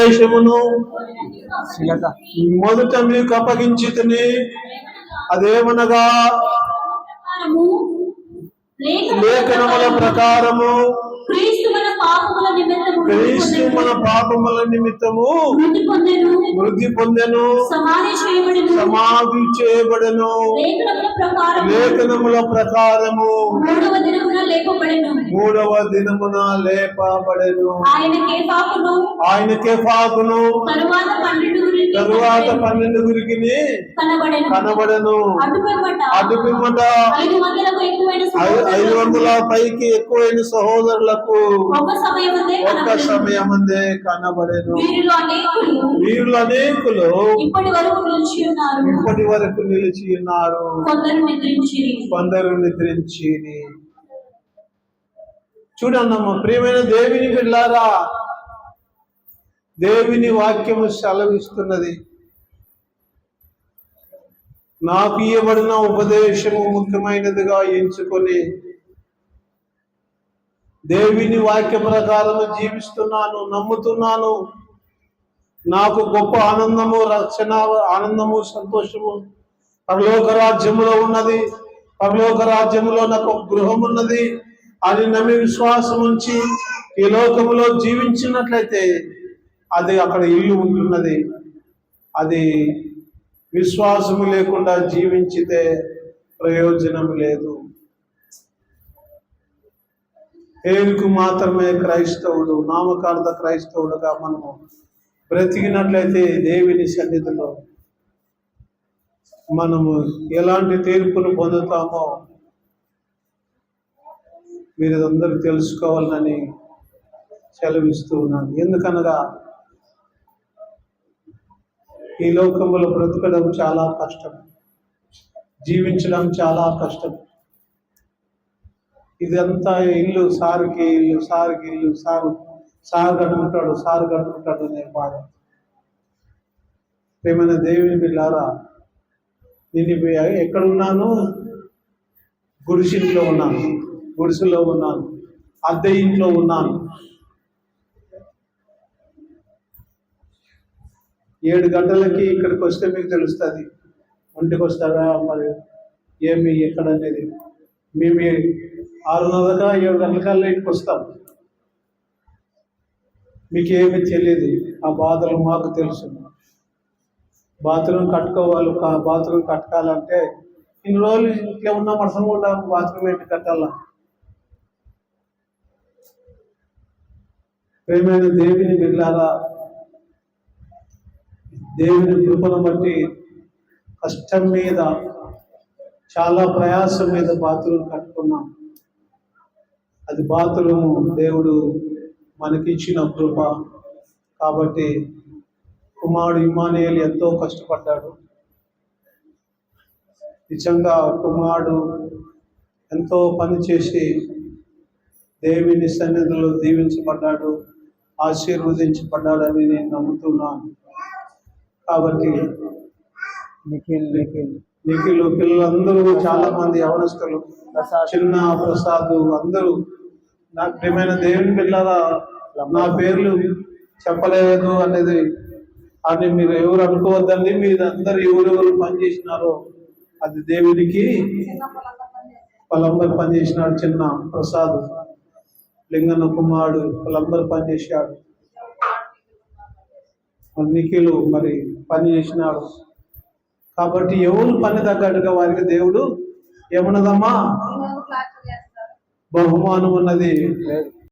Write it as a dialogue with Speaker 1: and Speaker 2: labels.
Speaker 1: ఉపదేశమును మొదట మీకు అప్పగించితిని. అదేమనగా లేఖనముల ప్రకారము క్రీస్తు మన పాపముల నిమిత్తము వృద్ధి పొందెను, సమాధి చేయబడెను, లేఖనముల ప్రకారము మూడవ దినమున లేపబడెను. ఆయన కేఫాకును తరువాత 12 గురికి కనబడెను. అటుపిమ్మట 500 పైకి ఎక్కువైన సహోదరులకు ఒక్క సమయమందే కనబడెను. వీరిలో అనేకులు ఇప్పటి వరకు నిలిచి ఉన్నారు, కొందరు నిద్రించిరి. చూడన్నమ్మ, ప్రియమైన దేవుని బిడ్డలారా, దేవుని వాక్యము సెలవిస్తున్నది, నాకు ఇవ్వబడిన ఉపదేశము ముఖ్యమైనదిగా ఎంచుకొని దేవుని వాక్య ప్రకారం జీవిస్తున్నాను, నమ్ముతున్నాను. నాకు గొప్ప ఆనందము, రక్షణ ఆనందము, సంతోషము పరలోక రాజ్యములో ఉన్నది. పరలోక రాజ్యములో నాకు గృహం ఉన్నది అని నమ్మి విశ్వాసం ఉంచి ఈ లోకములో జీవించినట్లయితే అది అక్కడ ఇల్లు ఉంటున్నది. అది విశ్వాసము లేకుండా జీవించితే ప్రయోజనం లేదు. పేరుకు మాత్రమే క్రైస్తవుడు, నామకార్థ క్రైస్తవుడుగా మనము బ్రతికినట్లయితే దేవుని సన్నిధిలో మనము ఎలాంటి తీర్పును పొందుతామో మీరు అందరూ తెలుసుకోవాలని సెలవిస్తూ ఉన్నాను. ఎందుకనగా ఈ లోకంలో బ్రతకడం చాలా కష్టం, జీవించడం చాలా కష్టం. ఇదంతా ఇల్లు సారుకి ఇల్లు, సారుకి ఇల్లు, సారు కట్టుకుంటాడు అనే బాధ. ప్రేమైన దేవుని బిడ్డలారా, నేను ఎక్కడున్నాను? గుడిసెలో ఉన్నాను, అద్దె ఇంట్లో ఉన్నాను. 7 గంటలకి ఇక్కడికి వస్తే మీకు తెలుస్తుంది. ఒంటికి వస్తారా మరి ఏమి ఎక్కడ అనేది. మేము 6:30 7 గంటలకల్లా ఇంటికి వస్తాం. మీకు ఏమి తెలియదు, ఆ బాధలు మాకు తెలుసు. బాత్రూమ్ కట్టుకోవాలంటే ఇన్ని రోజులు ఇంట్లో ఉన్న మనసం కూడా బాత్రూమ్ ఏంటి కట్టాలా? ప్రేమైన దేవుని బిడ్డలారా, దేవుని కృపను బట్టి కష్టం మీద, చాలా ప్రయాసం మీద బాత్రూమ్ కట్టుకున్నాం. అది బాత్రూము దేవుడు మనకిచ్చిన కృప. కాబట్టి కుమారుడు ఇమ్మానుయేలు ఎంతో కష్టపడ్డాడు. నిజంగా కుమారుడు ఎంతో పని చేసి దేవుని సన్నిధిలో దీవించబడ్డాడు, ఆశీర్వదించబడ్డాడని నేను నమ్ముతున్నాను. కాబట్టి నిఖిల్ పిల్లలందరూ, చాలా మంది యవనస్తులు, చిన్న ప్రసాద్ అందరూ, నాకు ప్రియమైన దేవుని పిల్లల నా పేర్లు చెప్పలేదు అనేది అని మీరు ఎవరు అనుకోవద్దండి. మీరు అందరు ఎవరెవరు పనిచేసినారో అది దేవునికి వాళ్ళందరూ పనిచేసినాడు. చిన్న ప్రసాద్, లింగన్న కుమారుడు, వాళ్ళందరూ పనిచేశాడు. నిఖిలు మరి పని చేసినాడు. కాబట్టి ఎవరు పని తగ్గట్టుగా వారికి దేవుడు ఏమన్నదమ్మా బహుమానం ఉన్నది.